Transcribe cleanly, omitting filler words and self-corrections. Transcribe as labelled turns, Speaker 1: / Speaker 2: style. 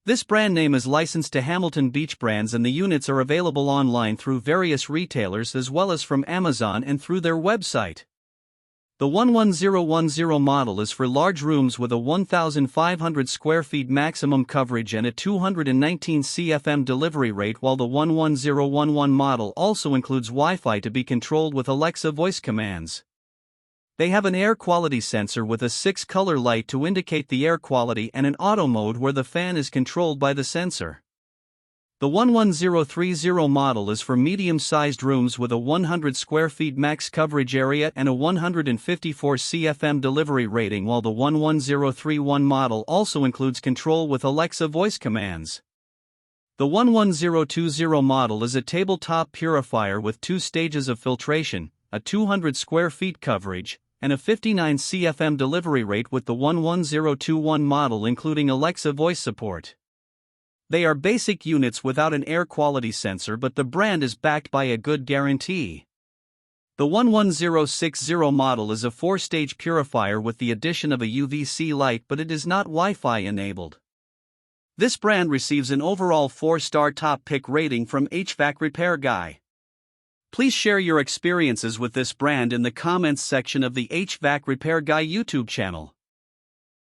Speaker 1: This brand name is licensed to Hamilton Beach Brands and the units are available online through various retailers as well as from Amazon and through their website. The 11010 model is for large rooms with a 1,500 square feet maximum coverage and a 219 CFM delivery rate, while the 11011 model also includes Wi-Fi to be controlled with Alexa voice commands. They have an air quality sensor with a 6-color light to indicate the air quality and an auto mode where the fan is controlled by the sensor. The 11030 model is for medium-sized rooms with a 100 square feet max coverage area and a 154 CFM delivery rating, while the 11031 model also includes control with Alexa voice commands. The 11020 model is a tabletop purifier with 2 stages of filtration, a 200 square feet coverage, and a 59 CFM delivery rate, with the 11021 model including Alexa voice support. They are basic units without an air quality sensor, but the brand is backed by a good guarantee. The 11060 model is a 4-stage purifier with the addition of a UVC light, but it is not Wi-Fi enabled. This brand receives an overall 4-star top pick rating from HvacRepairGuy. Please share your experiences with this brand in the comments section of the HvacRepairGuy YouTube channel.